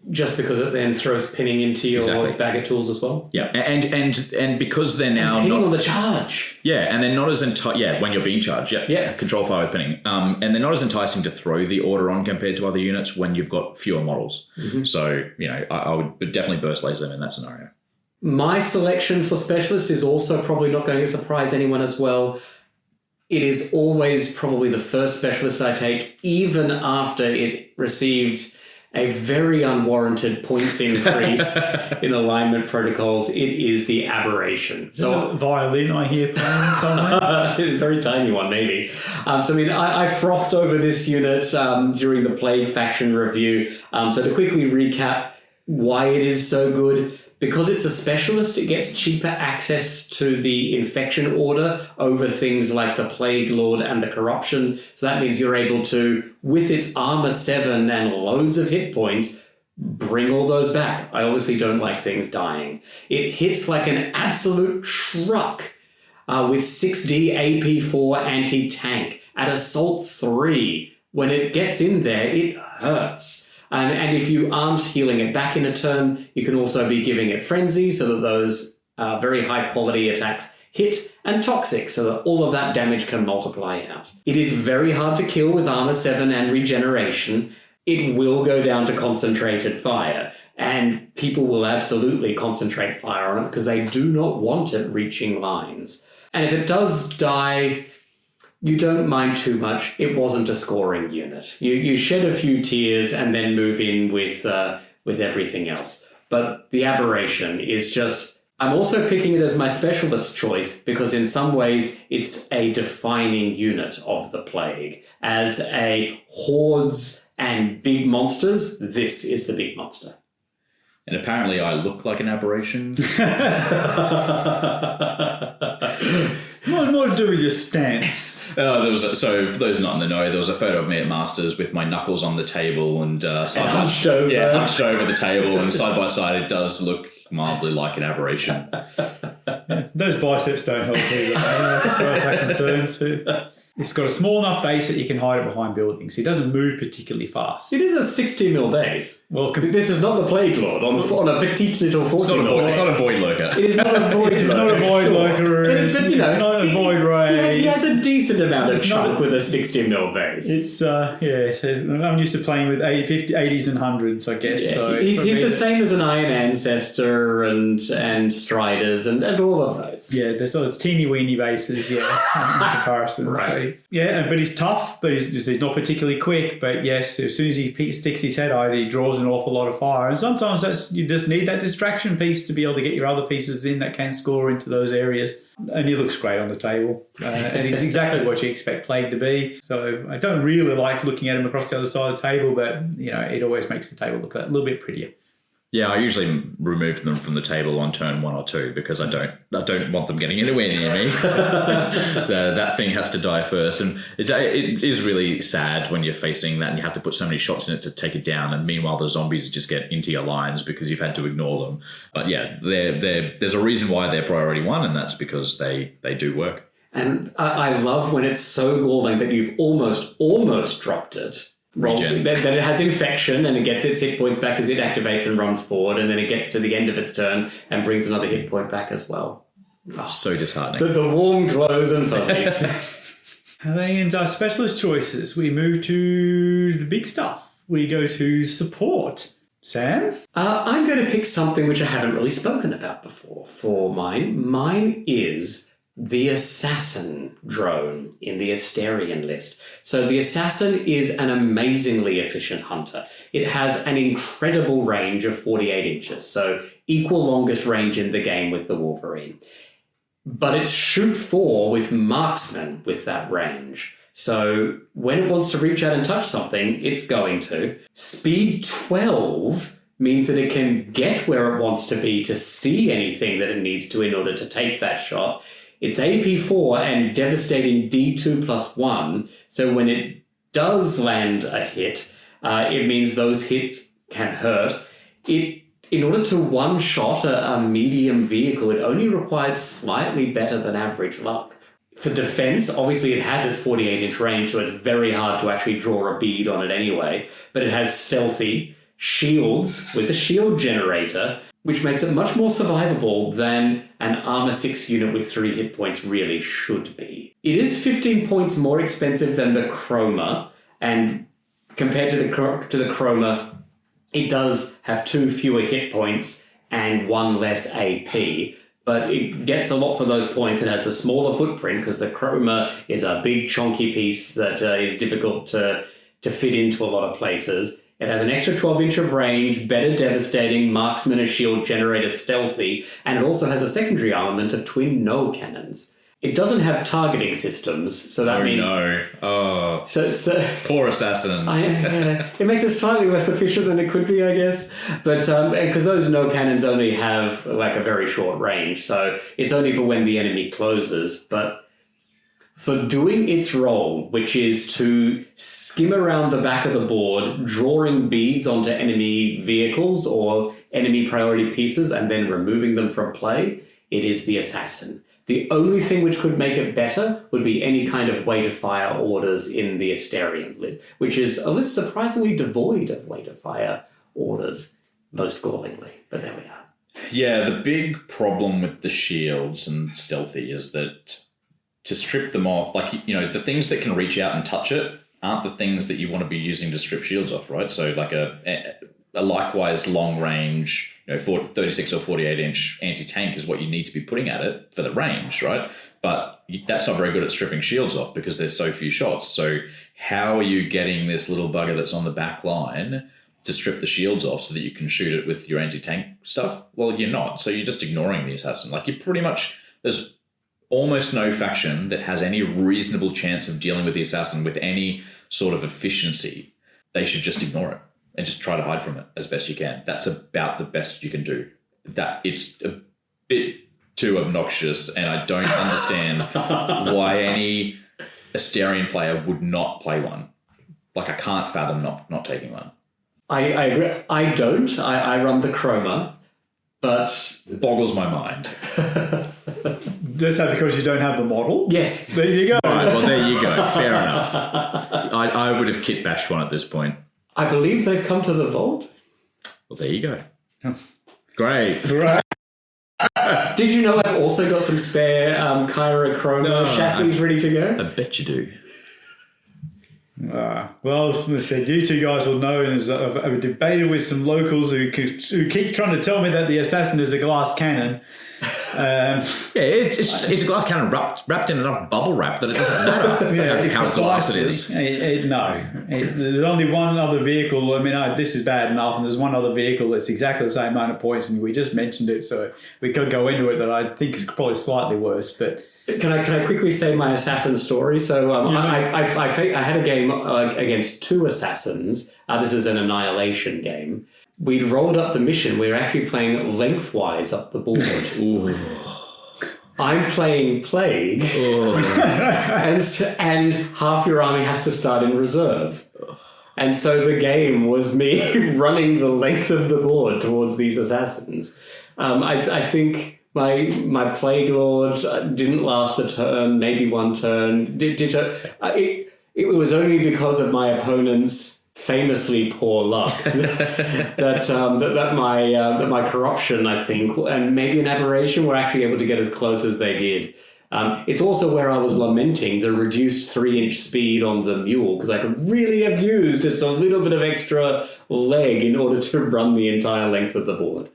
Just because it then throws pinning into your bag of tools as well. Yeah, and because they're now pinning not on the charge. Yeah, and they're not as when you're being charged. Yeah, control fire with pinning. And they're not as enticing to throw the order on compared to other units when you've got fewer models. Mm-hmm. So I would definitely burst laser them in that scenario. My selection for Specialist is also probably not going to surprise anyone as well. It is always probably the first Specialist I take, even after it received a very unwarranted points increase in alignment protocols. It is the Aberration. So violin I hear playing somewhere. It's a very tiny one, maybe. I frothed over this unit during the Plague faction review. So to quickly recap why it is so good. Because it's a Specialist, it gets cheaper access to the Infection Order over things like the Plague Lord and the Corruption. So that means you're able to, with its Armor 7 and loads of hit points, bring all those back. I obviously don't like things dying. It hits like an absolute truck with 6D AP4 anti-tank at Assault 3. When it gets in there, it hurts. And if you aren't healing it back in a turn, you can also be giving it Frenzy so that those very high quality attacks hit, and Toxic so that all of that damage can multiply out. It is very hard to kill with Armor 7 and Regeneration. It will go down to Concentrated Fire, and people will absolutely concentrate fire on it because they do not want it reaching lines. And if it does die, you don't mind too much. It wasn't a scoring unit. You shed a few tears and then move in with everything else. But the Aberration is just... I'm also picking it as my Specialist choice because in some ways it's a defining unit of the Plague. As a hordes and big monsters, this is the big monster. And apparently I look like an Aberration. More to do with your stance. So for those not in the know, there was a photo of me at Masters with my knuckles on the table and hunched over. Yeah, hunched over the table, and side by side it does look mildly like an Aberration. Those biceps don't help either, as far as I'm concerned too. It's got a small enough base that you can hide it behind buildings. It doesn't move particularly fast. It is a 60mm base. Well, this is not the Plague Lord on a petite little 40mm base. It's not a Void Lurker. It is not a Void Lurker. It's not a Void Lurker. It's not a Void Ray. He has a decent amount of chunk with a 60mm base. It's, I'm used to playing with 80s and 100s, I guess. Yeah, so he's the same as an Iron Ancestor and Striders and all of those. Yeah, there's those teeny-weeny bases, in comparison. Right. So, yeah, but he's tough, but he's not particularly quick. But yes, as soon as he sticks his head out, he draws an awful lot of fire. And sometimes you just need that distraction piece to be able to get your other pieces in that can score into those areas. And he looks great on the table. And he's exactly what you expect Plague to be. So I don't really like looking at him across the other side of the table, but it always makes the table look a little bit prettier. Yeah, I usually remove them from the table on turn 1 or 2 because I don't want them getting anywhere near me. That thing has to die first, and it is really sad when you're facing that and you have to put so many shots in it to take it down. And meanwhile, the zombies just get into your lines because you've had to ignore them. But yeah, there's a reason why they're priority 1, and that's because they do work. And I love when it's so galling that you've almost dropped it. Regen. That it has infection and it gets its hit points back as it activates and runs forward, and then it gets to the end of its turn and brings another hit point back as well. So disheartening. The warm glows and fuzzies. And our specialist choices. We move to the big stuff. We go to support. Sam? I'm going to pick something which I haven't really spoken about before for mine. Mine is the Assassin drone in the Asterian list. So the Assassin is an amazingly efficient hunter. It has an incredible range of 48 inches, so equal longest range in the game with the Wolverine. But it's shoot 4 with marksman with that range. So when it wants to reach out and touch something, it's going to. Speed 12 means that it can get where it wants to be to see anything that it needs to in order to take that shot. It's AP 4 and devastating D2+1, so when it does land a hit, it means those hits can hurt. In order to one-shot a medium vehicle, it only requires slightly better than average luck. For defense, obviously it has its 48-inch range, so it's very hard to actually draw a bead on it anyway, but it has stealthy, shields with a shield generator, which makes it much more survivable than an armor 6 unit with 3 hit points really should be. It is 15 points more expensive than the Chroma, and compared to the Chroma, it does have 2 fewer hit points and 1 less AP, but it gets a lot for those points. It has the smaller footprint because the Chroma is a big chonky piece that is difficult to fit into a lot of places. It has an extra 12-inch of range, better devastating, marksman, a shield generator, stealthy, and it also has a secondary armament of twin no cannons. It doesn't have targeting systems, so that means... Oh, So poor assassin. it makes it slightly less efficient than it could be, I guess. But because those no cannons only have like a very short range, so it's only for when the enemy closes. But for doing its role, which is to skim around the back of the board, drawing beads onto enemy vehicles or enemy priority pieces and then removing them from play, it is the Assassin. The only thing which could make it better would be any kind of way to fire orders in the Asterian list, which is a list surprisingly devoid of way to fire orders, most gallingly. But there we are. Yeah, the big problem with the shields and stealthy is that to strip them off, like, the things that can reach out and touch it aren't the things that you want to be using to strip shields off, right? So like a likewise long range, 36 or 48 inch anti-tank is what you need to be putting at it for the range, right? But that's not very good at stripping shields off because there's so few shots. So how are you getting this little bugger that's on the back line to strip the shields off so that you can shoot it with your anti-tank stuff? Well, you're not. So you're just ignoring the assassin. Like, you pretty much, there's almost no faction that has any reasonable chance of dealing with the assassin with any sort of efficiency. They should just ignore it and just try to hide from it as best you can. That's about the best you can do. That it's a bit too obnoxious, and I don't understand why any Asterian player would not play one. Like, I can't fathom not taking one. I agree. I don't. I run the Chroma, but... It boggles my mind. Just that because you don't have the model? Yes. There you go. All right, well, there you go. Fair enough. I would have kit bashed one at this point. I believe they've come to the vault. Well, there you go. Great. Right. Did you know I've also got some spare Kyra Chroma chassis ready to go? I bet you do. Well, as I said, you two guys will know, and I've debated with some locals who keep trying to tell me that the Assassin is a glass cannon. Yeah, it's a glass cannon wrapped in enough bubble wrap that it doesn't matter how glass it is. There's only one other vehicle. I mean, this is bad enough, and there's one other vehicle that's exactly the same amount of points, and we just mentioned it, so we could go into it, that I think is probably slightly worse. But can I quickly say my assassin story? So I had a game against 2 assassins. This is an annihilation game. We'd rolled up the mission. We were actually playing lengthwise up the board. Ooh. I'm playing Plague, and half your army has to start in reserve. And so the game was me running the length of the board towards these assassins. I think my Plague Lord didn't last a turn, maybe one turn. It was only because of my opponent's famously poor luck that my corruption, I think, and maybe an aberration, were actually able to get as close as they did. It's also where I was lamenting the reduced 3-inch speed on the mule, because I could really have used just a little bit of extra leg in order to run the entire length of the board.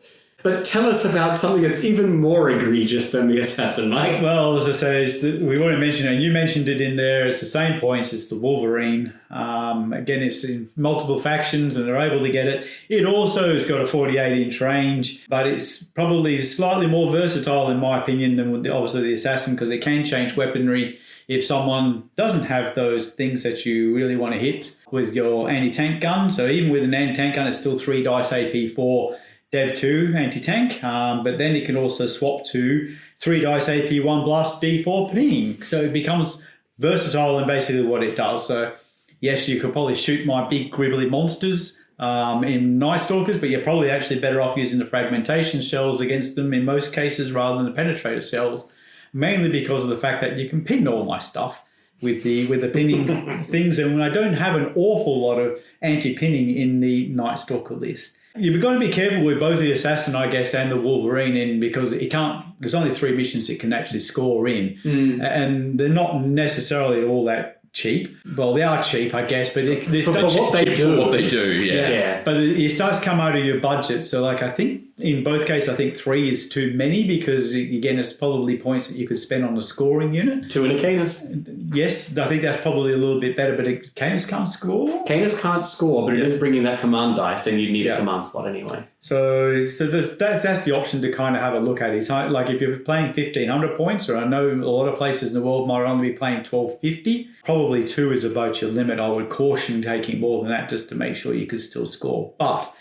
But tell us about something that's even more egregious than the assassin, Mike. Well, as I say, we already mentioned it, and you mentioned it in there. It's the same points. It's the Wolverine. Again, it's in multiple factions, and they're able to get it. It also has got a 48-inch range, but it's probably slightly more versatile, in my opinion, than obviously the assassin, because it can change weaponry if someone doesn't have those things that you really want to hit with your anti-tank gun. So even with an anti-tank gun, it's still 3 dice AP4. Dev 2 anti-tank, but then it can also swap to 3 dice AP1 blast D4 ping. So it becomes versatile in basically what it does. So yes, you could probably shoot my big gribbly monsters in Night Stalkers, but you're probably actually better off using the fragmentation shells against them in most cases rather than the penetrator shells, mainly because of the fact that you can pin all my stuff with the pinning things, and I don't have an awful lot of anti-pinning in the Night Stalker list. You've got to be careful with both the Assassin, I guess, and the Wolverine, because it can't. There's only 3 missions it can actually score in, and they're not necessarily all that cheap. Well, they are cheap, I guess, but they're for what they do. What they do, yeah. But it does come out of your budget. So, like, I think in both cases, I think 3 is too many, because again, it's probably points that you could spend on a scoring unit. 2 in a Canis. Yes, I think that's probably a little bit better, but Canis can't score. Canis can't score, but it is bringing that command dice, and you need a command spot anyway. So that's the option to kind of have a look at. Is like if you're playing 1,500 points, or I know a lot of places in the world might only be playing 1,250, probably 2 is about your limit. I would caution taking more than that just to make sure you can still score. But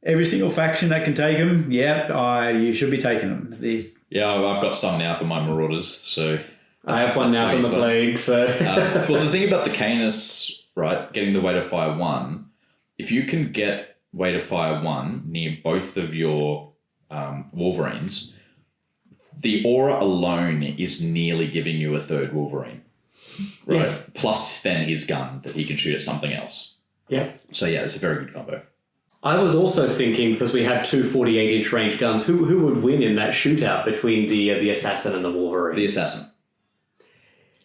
every single faction that can take them, you should be taking them. Yeah, I've got some now for my Marauders, so... I have one now from the Plague, so... well, the thing about the Canis, right, getting the Weight of Fire 1, if you can get Weight of Fire 1 near both of your Wolverines, the aura alone is nearly giving you a 3rd Wolverine. Right? Yes. Plus then his gun that he can shoot at something else. Yeah. So yeah, it's a very good combo. I was also thinking, because we have 2 48-inch range guns, who would win in that shootout between the Assassin and the Wolverine? The Assassin.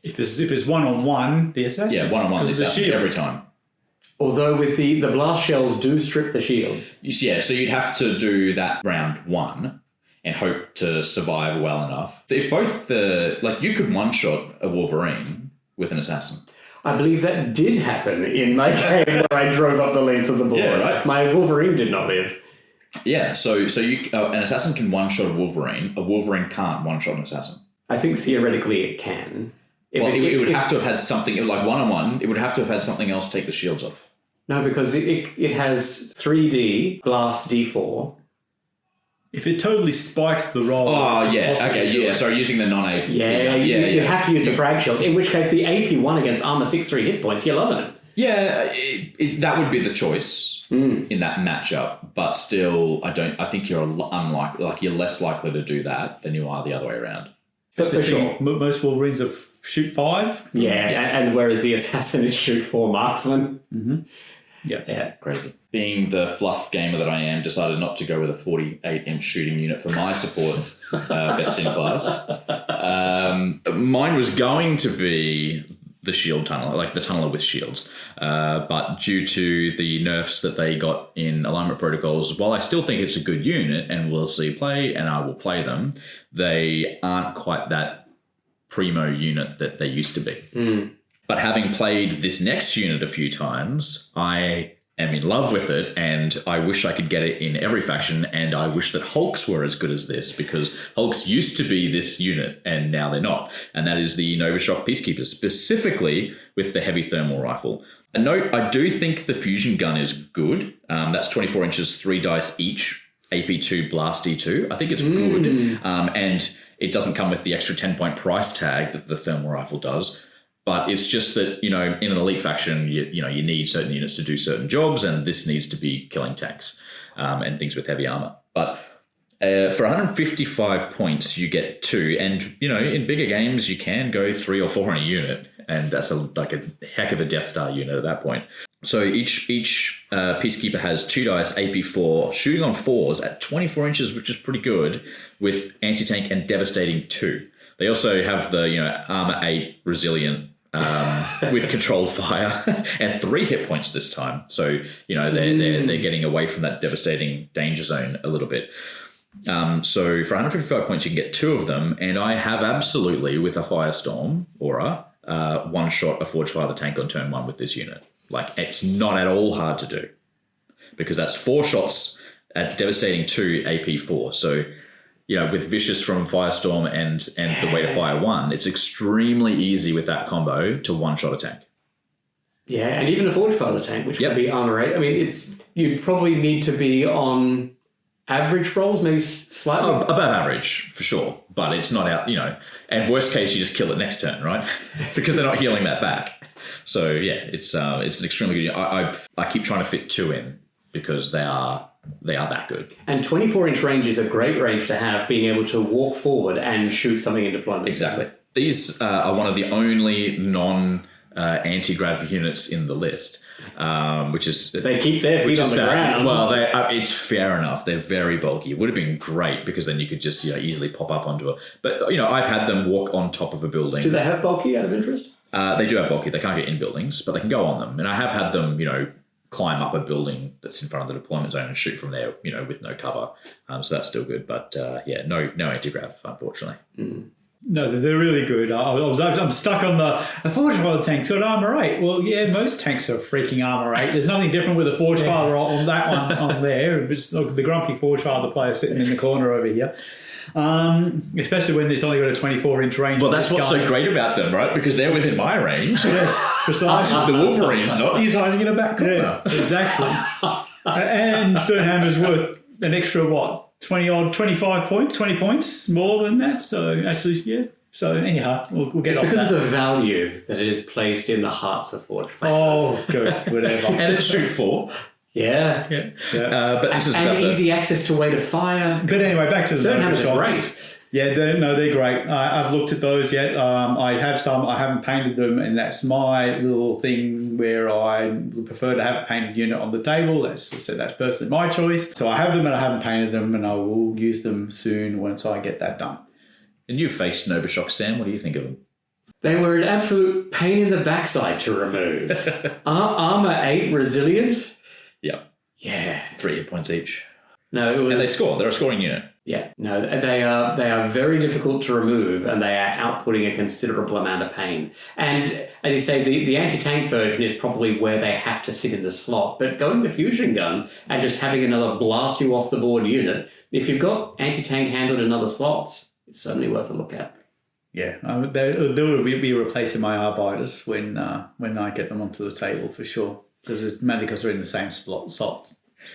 If it's one-on-one, the Assassin. Yeah, one-on-one, the Assassin every time. Although with the blast shells do strip the shields. Yeah, so you'd have to do that round 1 and hope to survive well enough. If both you could one-shot a Wolverine with an Assassin. I believe that did happen in my game where I drove up the length of the board. Yeah, right. My Wolverine did not live. Yeah, so you an Assassin can one-shot a Wolverine. A Wolverine can't one-shot an Assassin. I think theoretically it can. It would have to have had something, like one-on-one, it would have to have had something else take the shields off. No, because it has 3D, blast D4. If it totally spikes the roll... Oh, yeah, okay, yeah, sorry, using the non-AP. You have to use the frag shells, in which case the AP1 against armor 6-3 hit points, you're loving it. Yeah, that would be the choice in that matchup, but still, I think you're unlikely, like you're less likely to do that than you are the other way around. But for sure. Most Wolverines are shoot 5. Yeah, and whereas the Assassin is shoot 4 marksman. Mm-hmm. Yeah, crazy. Being the fluff gamer that I am, decided not to go with a 48-inch shooting unit for my support best in class. Mine was going to be the shield tunneler, like the tunneler with shields. But due to the nerfs that they got in alignment protocols, while I still think it's a good unit and will see play and I will play them, they aren't quite that primo unit that they used to be. But having played this next unit a few times, I am in love with it, and I wish I could get it in every faction, and I wish that Hulks were as good as this, because Hulks used to be this unit, and now they're not. And that is the Novichok Peacekeepers, specifically with the heavy thermal rifle. A note, I do think the fusion gun is good. That's 24 inches, 3 dice each, AP2, Blast D2. I think it's good. And it doesn't come with the extra 10-point price tag that the thermal rifle does. But it's just that, in an elite faction, you need certain units to do certain jobs, and this needs to be killing tanks and things with heavy armor. But for 155 points, you get 2. And, in bigger games, you can go 3 or 4 in a unit. And that's like a heck of a Death Star unit at that point. So each Peacekeeper has 2 dice, AP4, shooting on 4s at 24 inches, which is pretty good, with anti-tank and devastating 2. They also have the armor 8, resilient, with controlled fire and 3 hit points this time. So they're getting away from that devastating danger zone a little bit. So for 155 points, you can get 2 of them, and I have absolutely, with a Firestorm aura, one-shot a Forge Father tank on turn 1 with this unit. Like, it's not at all hard to do, because that's 4 shots at devastating 2 AP4. So, with Vicious from Firestorm and the Way to Fire 1, it's extremely easy with that combo to one-shot a tank. Yeah, and even a Forge Father tank, which would be armor 8. I mean, you'd probably need to be on average rolls, maybe slightly above average for sure, but it's not out. And worst case, you just kill it next turn, right? Because they're not healing that back. So yeah, it's an extremely good. I keep trying to fit 2 in because they are that good. And 24-inch range is a great range to have, being able to walk forward and shoot something in deployment. Exactly. These are one of the only anti-grav units in the list, which is... They keep their feet on the ground. Well, it's fair enough. They're very bulky. It would have been great because then you could just easily pop up onto it. But, I've had them walk on top of a building. Do they have bulky out of interest? They do have bulky. They can't get in buildings, but they can go on them. And I have had them, climb up a building that's in front of the deployment zone and shoot from there, with no cover. So that's still good. But, no anti-grav, unfortunately. Mm. No, they're really good. I'm stuck on the Forge Father tank's got armor 8. Well, yeah, most tanks are freaking armor 8. There's nothing different with a Forge Father on that one on there. It's the grumpy Forge Father player sitting in the corner over here. Especially when it's only got a 24-inch range. Well, that's what's so great about them, right? Because they're within my range. Yes, precisely. The Wolverine's not. He's hiding in a back corner. Yeah, exactly. And Sternhammer's worth an extra, 25 points, 20 points more than that. So actually, yeah. So anyhow, we'll get it's off because that. of the value that it is placed in the hearts of Forge Fighters. Oh, good, whatever. And it's shoot 4. Yeah. But this is and easy access to Way to Fire. But anyway, back to the Sternhammers are shots. great. Yeah, they're great. I've looked at those yet. I have some. I haven't painted them, and that's my little thing where I prefer to have a painted unit on the table. That's personally my choice. So I have them, and I haven't painted them, and I will use them soon once I get that done. And you've faced Novashock, Sam. What do you think of them? They were an absolute pain in the backside to remove. Armor 8 resilient. Yeah. Yeah. 3 hit points each. No, it was... And they score. They're a scoring unit. Yeah. No, they are very difficult to remove, and they are outputting a considerable amount of pain. And as you say, the anti-tank version is probably where they have to sit in the slot. But going the fusion gun and just having another blast you off the board unit, if you've got anti-tank handled in other slots, it's certainly worth a look at. Yeah, they will be replacing my Arbiters when I get them onto the table for sure. Because mainly because they're in the same slot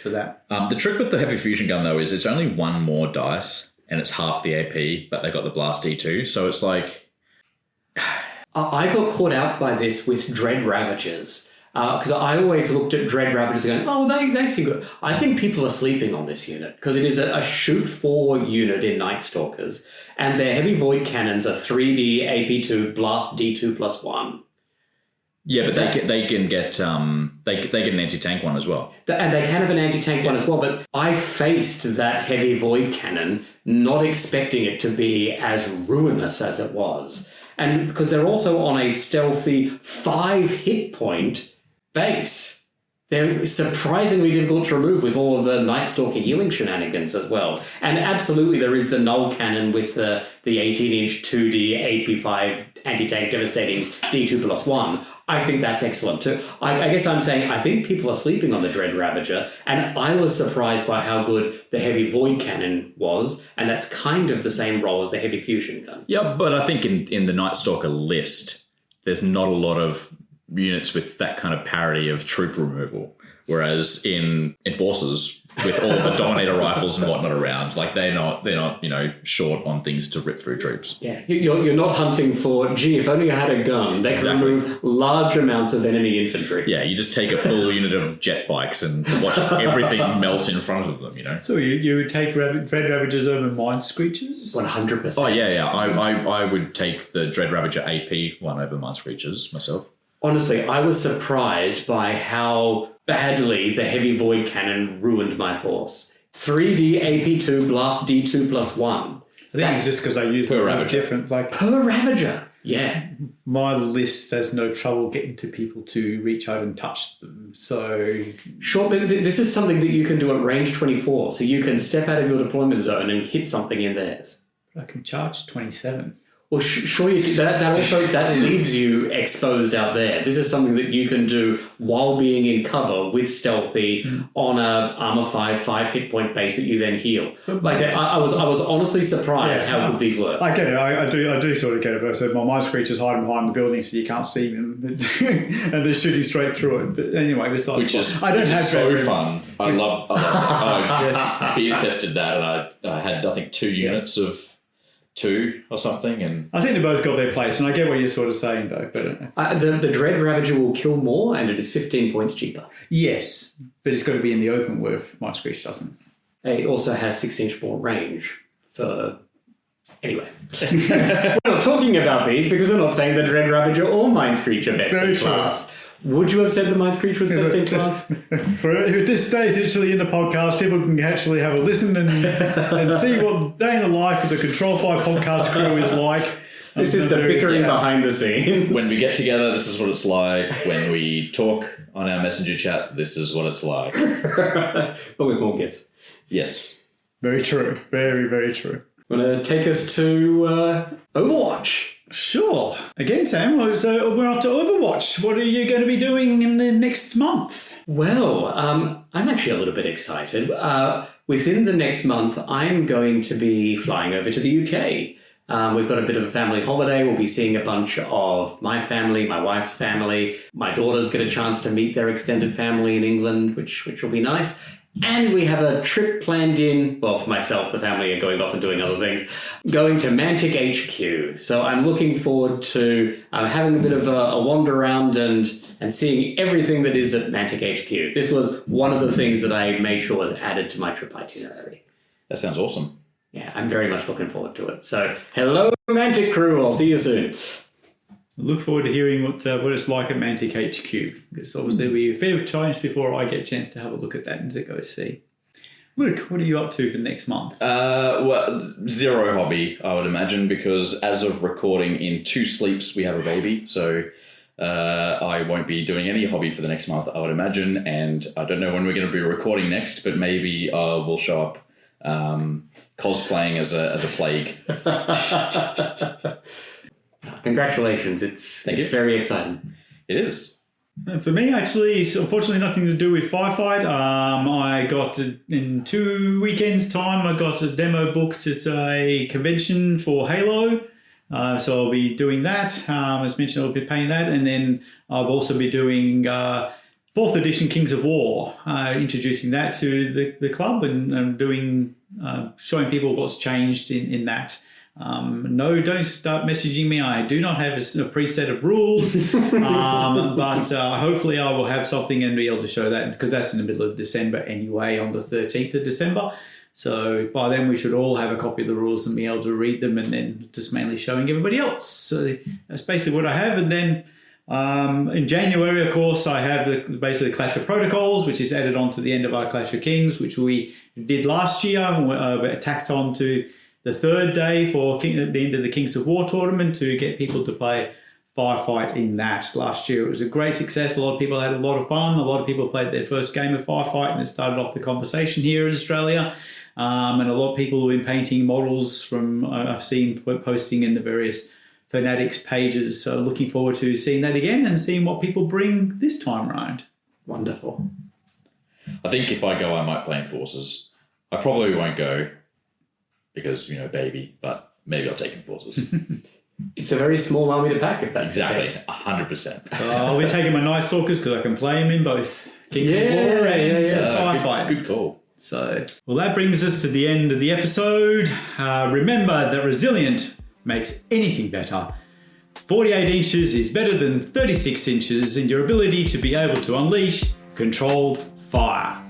for that. The trick with the heavy fusion gun though is it's only 1 more dice and it's half the AP, but they've got the blast E2, so it's like I got caught out by this with Dread Ravagers. Because I always looked at Dread Ravagers going, oh, they seem good. I think people are sleeping on this unit because it is a shoot 4 unit in Night Stalkers, and their heavy void cannons are 3D AP2 blast D2 plus 1. Yeah, but they can get they get an anti-tank one as well. And they can have an anti-tank one as well, but I faced that heavy void cannon not expecting it to be as ruinous as it was. And because they're also on a stealthy 5 hit point base. They're surprisingly difficult to remove with all of the Night Stalker healing shenanigans as well. And absolutely there is the null cannon with the 18-inch 2D AP5 anti-tank devastating D2 plus 1. I think that's excellent too. I guess I'm saying I think people are sleeping on the Dread Ravager, and I was surprised by how good the heavy void cannon was, and that's kind of the same role as the heavy fusion gun. Yeah, but I think in the Night Stalker list, there's not a lot of units with that kind of parity of troop removal. Whereas in Enforcers, with all the Dominator rifles and whatnot around, like they're not short on things to rip through troops. Yeah, you're not hunting for, gee, if only I had a gun that can remove large amounts of enemy infantry. Yeah, you just take a full unit of jet bikes and watch everything melt in front of them, So you would take Dread Ravagers over Mind Screechers? 100%. Oh, yeah. I would take the Dread Ravager AP one over Mind Screechers myself. Honestly, I was surprised by how badly the heavy void cannon ruined my force. 3D AP2 blast D2 plus 1. I think it's just because I use Per them Ravager. different. Like Per Ravager. Yeah. my list has no trouble getting to people to reach out and touch them. So Sure, but this is something that you can do at range 24, so you can step out of your deployment zone and hit something in theirs. I can charge 27. Well, sure, that leaves you exposed out there. This is something that you can do while being in cover with stealthy on a armor 5 hit point base that you then heal. Like I said, I was honestly surprised how good these were. I get it. I do sort of get it. But so my mind screechers hiding behind the building so you can't see them, and they're shooting straight through it. But anyway, besides, Which is I don't have so very- fun. I love Yes. Peter tested that, and I had, I think, 2 units of 2 or something, and I think they both got their place, and I get what you're sort of saying though. But The Dread Ravager will kill more, and it is 15 points cheaper. yes, but it's got to be in the open where my screech doesn't. It also has 6-inch more range for... Anyway. We're not talking about these because we're not saying the Dread Ravager or Mind Screech are best Very in true. class. Would you have said the Mind Screech was best in class? For at this stage, actually in the podcast, people can actually have a listen and see what day in the life of the Control Fire podcast crew is like. This is the bickering behind the scenes. when we get together, this is what it's like. When we talk on our messenger chat, this is what it's like. But with more gifts. Yes. Very true. Very, very true. Want to take us to Overwatch? Sure. Again, Sam, so we're up to Overwatch. What are you going to be doing in the next month? Well, I'm actually a little bit excited. Within the next month, I'm going to be flying over to the UK. We've got a bit of a family holiday. We'll be seeing a bunch of my family, my wife's family. My daughters get a chance to meet their extended family in England, which will be nice. And we have a trip planned in, well, for myself, the family are going off and doing other things, going to Mantic HQ. So I'm looking forward to having a bit of a wander around and seeing everything that is at Mantic HQ. This was one of the things that I made sure was added to my trip itinerary. That sounds awesome. Yeah, I'm very much looking forward to it. So, hello, Mantic crew. I'll see you soon. Look forward to hearing what it's like at Mantic HQ. Because obviously it'll be a fair challenge before I get a chance to have a look at that and to go see. Luke, what are you up to for next month? Well, zero hobby, I would imagine, because as of recording in 2 sleeps, we have a baby. So I won't be doing any hobby for the next month, I would imagine. And I don't know when we're going to be recording next, but maybe we'll show up cosplaying as a plague. Congratulations. It's very exciting. It is. For me, actually, it's unfortunately nothing to do with Firefight. I got, in 2 weekends' time, I got a demo booked at a convention for Halo. So I'll be doing that. As mentioned, I'll be paying that. And then I'll also be doing 4th edition Kings of War, introducing that to the club and doing showing people what's changed in that. No, don't start messaging me. I do not have a preset of rules, but hopefully I will have something and be able to show that, because that's in the middle of December anyway, on the 13th of December. So by then we should all have a copy of the rules and be able to read them, and then just mainly showing everybody else. So that's basically what I have. And then in January, of course, I have basically Clash of Protocols, which is added on to the end of our Clash of Kings, which we did last year, tacked on to the 3rd day for the end of the Kings of War tournament to get people to play Firefight in that. Last year it was a great success. A lot of people had a lot of fun. A lot of people played their first game of Firefight, and it started off the conversation here in Australia. And a lot of people have been painting models from I've seen posting in the various Fanatics pages. So looking forward to seeing that again and seeing what people bring this time around. Wonderful. I think if I go, I might play in Forces. I probably won't go because, baby, but maybe I'll take in Forces. It's a very small army to pack, if that's Exactly, the case. 100%. I'll be taking my Night Stalkers because I can play them in both Kings of War and Firefight. Good call. So, well, that brings us to the end of the episode. Remember that resilient makes anything better. 48 inches is better than 36 inches in your ability to be able to unleash controlled fire.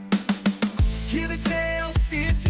Hear the tales, fierce